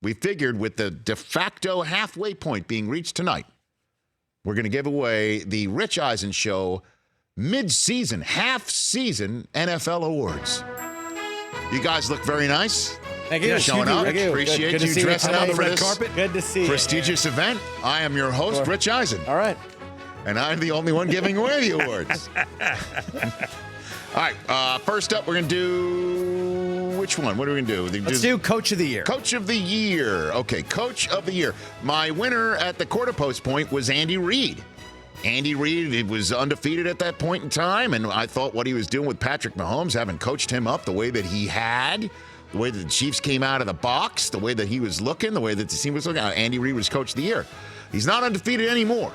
we figured with the de facto halfway point being reached tonight, we're going to give away the Rich Eisen Show mid-season, half-season NFL awards. You guys look very nice. Thank you. Showing up. Appreciate good you dressing up for this Good to see prestigious event. I am your host, Rich Eisen. All right. And I'm the only one giving away the awards. All right, first up, we're going to do, which one? What are we going to do? Let's do Coach of the Year. Coach of the Year. Okay, Coach of the Year. My winner at the quarter post point was Andy Reid. Andy Reid was undefeated at that point in time, and I thought what he was doing with Patrick Mahomes, having coached him up the way that he had, the way that the Chiefs came out of the box, the way that he was looking, the way that the team was looking, Andy Reid was Coach of the Year. He's not undefeated anymore.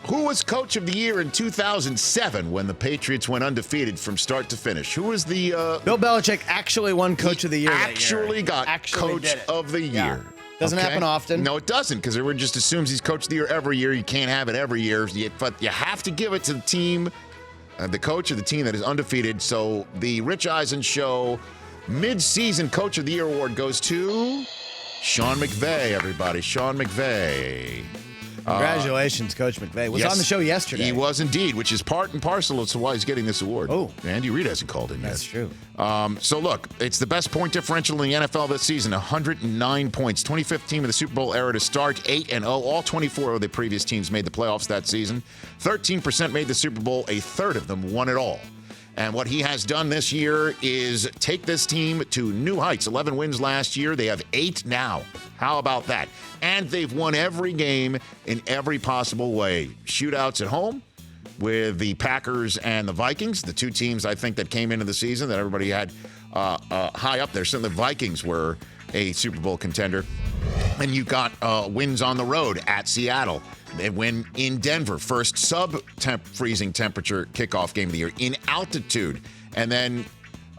Who was Coach of the Year in 2007 when the Patriots went undefeated from start to finish? Who was the... Bill Belichick actually won Coach of the Year Actually got Coach of the Year. Yeah. Doesn't happen often. No, it doesn't, because everyone just assumes he's Coach of the Year every year. You can't have it every year. But you have to give it to the team, the coach of the team that is undefeated. So the Rich Eisen Show mid-season Coach of the Year award goes to Sean McVay, everybody. Sean McVay. Congratulations, Coach McVay. Was on the show yesterday. He was indeed, which is part and parcel as to why he's getting this award. Oh. Andy Reid hasn't called in yet. That's true. So, look, it's the best point differential in the NFL this season, 109 points. 25th team of the Super Bowl era to start, 8-0. All 24 of the previous teams made the playoffs that season. 13% made the Super Bowl. A third of them won it all. And what he has done this year is take this team to new heights. 11 wins last year. They have 8 now. How about that? And they've won every game in every possible way. Shootouts at home with the Packers and the Vikings, the two teams I think that came into the season that everybody had high up there. Certainly the Vikings were a Super Bowl contender. And you got wins on the road at Seattle. They win in Denver, first sub-freezing temperature kickoff game of the year in altitude. And then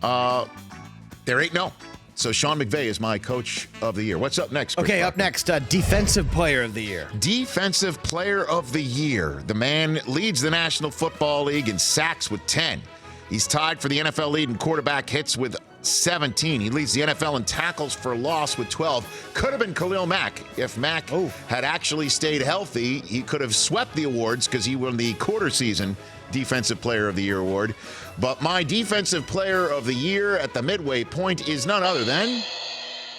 they're 8-0. So Sean McVay is my Coach of the Year. What's up next, Chris Okay, Parker? up next, Defensive Player of the Year. Defensive Player of the Year. The man leads the National Football League in sacks with 10. He's tied for the NFL lead in quarterback hits with 17. He leads the NFL in tackles for loss with 12. Could have been Khalil Mack. If Mack had actually stayed healthy, he could have swept the awards because he won the quarter season Defensive Player of the Year award. But my Defensive Player of the Year at the midway point is none other than...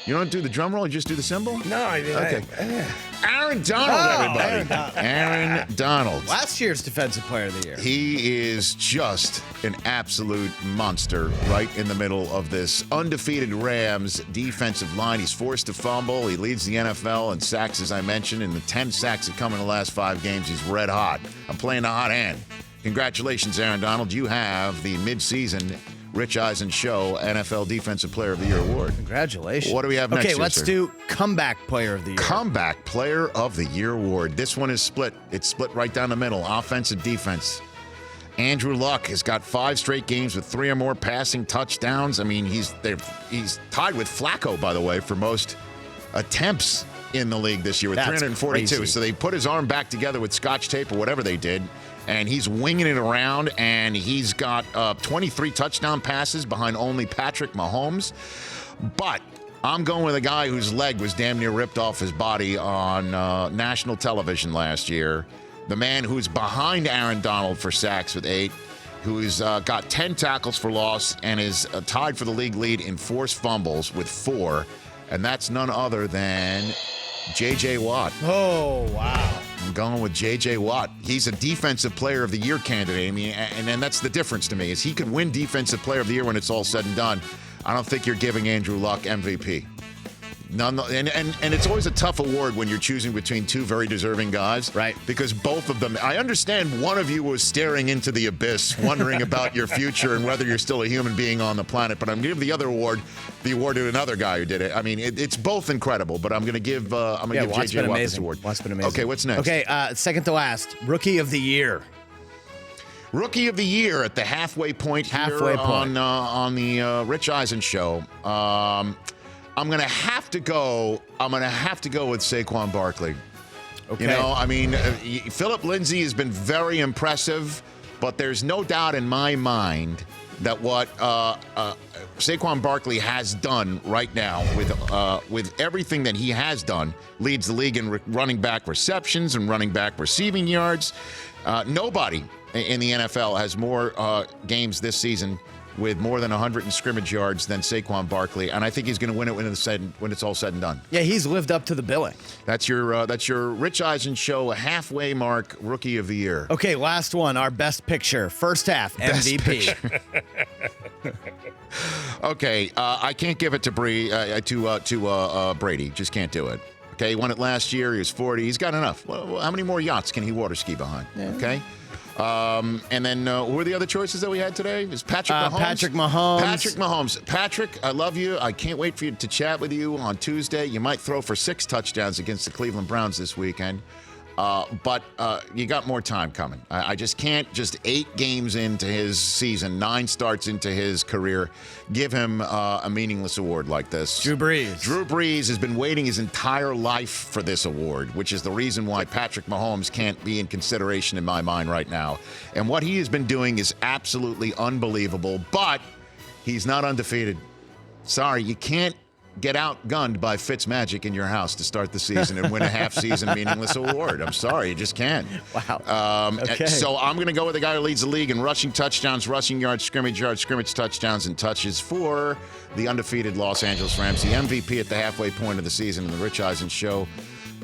You don't do the drum roll, you just do the symbol? No, I didn't. Okay. Aaron Donald, everybody. Aaron Donald. Last year's Defensive Player of the Year. He is just an absolute monster right in the middle of this undefeated Rams defensive line. He's forced to fumble. He leads the NFL in sacks, as I mentioned. In the 10 sacks that come in the last 5 games, he's red hot. I'm playing the hot hand. Congratulations, Aaron Donald. You have the midseason Rich Eisen Show NFL Defensive Player of the Year award. Congratulations. What do we have next? Okay, let's do Comeback Player of the Year. Comeback Player of the Year award. This one is split. It's split right down the middle. Offense and defense. Andrew Luck has got 5 straight games with 3 or more passing touchdowns. I mean, he's tied with Flacco, by the way, for most attempts in the league this year with That's 342. crazy. So they put his arm back together with Scotch tape or whatever they did, and he's winging it around, and he's got 23 touchdown passes behind only Patrick Mahomes. But I'm going with a guy whose leg was damn near ripped off his body on national television last year. The man who's behind Aaron Donald for sacks with 8, who's got 10 tackles for loss and is tied for the league lead in forced fumbles with 4. And that's none other than J.J. Watt. Oh, wow. I'm going with J.J. Watt. He's a Defensive Player of the Year candidate. I mean, and that's the difference to me, is he could win Defensive Player of the Year when it's all said and done. I don't think you're giving Andrew Luck MVP. And it's always a tough award when you're choosing between 2 very deserving guys. Right. Because both of them, I understand one of you was staring into the abyss, wondering about your future and whether you're still a human being on the planet. But I'm going to give the award to another guy who did it. I mean, it's both incredible, but I'm going to give J.J. Watt this award. Watt's been amazing. Okay, what's next? Okay, second to last, Rookie of the Year. Rookie of the Year at the halfway point on the Rich Eisen Show. I'm going to have to go with Saquon Barkley. Okay. You know, I mean, Philip Lindsay has been very impressive, but there's no doubt in my mind that what Saquon Barkley has done right now with everything that he has done leads the league in running back receptions and running back receiving yards. Nobody in the NFL has more games this season with more than 100 in scrimmage yards than Saquon Barkley, and I think he's going to win it when it's all said and done. Yeah, he's lived up to the billing. That's your Rich Eisen show, a halfway mark Rookie of the Year. Okay, last one. Our best picture, first half MVP. Okay, I can't give it to Brady. Just can't do it. Okay, he won it last year. He was 40. He's got enough. Well, how many more yachts can he water ski behind? Yeah. Okay. And then who were the other choices that we had today? Is Patrick Mahomes? Patrick Mahomes. Patrick Mahomes. Patrick, I love you. I can't wait for you to chat with you on Tuesday. You might throw for 6 touchdowns against the Cleveland Browns this weekend. But you got more time coming. I just can't, just 8 games into his season, 9 starts into his career, give him a meaningless award like this. Drew Brees. Drew Brees has been waiting his entire life for this award, which is the reason why Patrick Mahomes can't be in consideration in my mind right now. And what he has been doing is absolutely unbelievable, but he's not undefeated. Sorry, you can't get outgunned by Fitzmagic in your house to start the season and win a half-season meaningless award. I'm sorry, you just can't. Wow. Okay. So I'm going to go with the guy who leads the league in rushing touchdowns, rushing yards, scrimmage touchdowns, and touches for the undefeated Los Angeles Rams. The MVP at the halfway point of the season in the Rich Eisen Show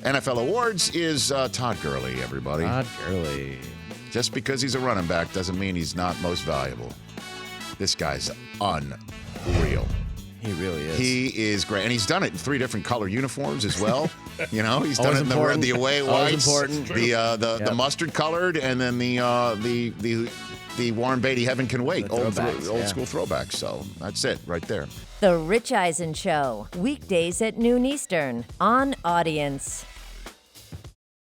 NFL Awards is Todd Gurley, everybody. Todd Gurley. Just because he's a running back doesn't mean he's not most valuable. This guy's unreal. He really is. He is great. And he's done it in 3 different color uniforms as well. You know, he's done it in the away whites, the mustard colored, and then the Warren Beatty Heaven Can Wait, old school throwbacks. So that's it right there. The Rich Eisen Show, weekdays at noon Eastern on Audience.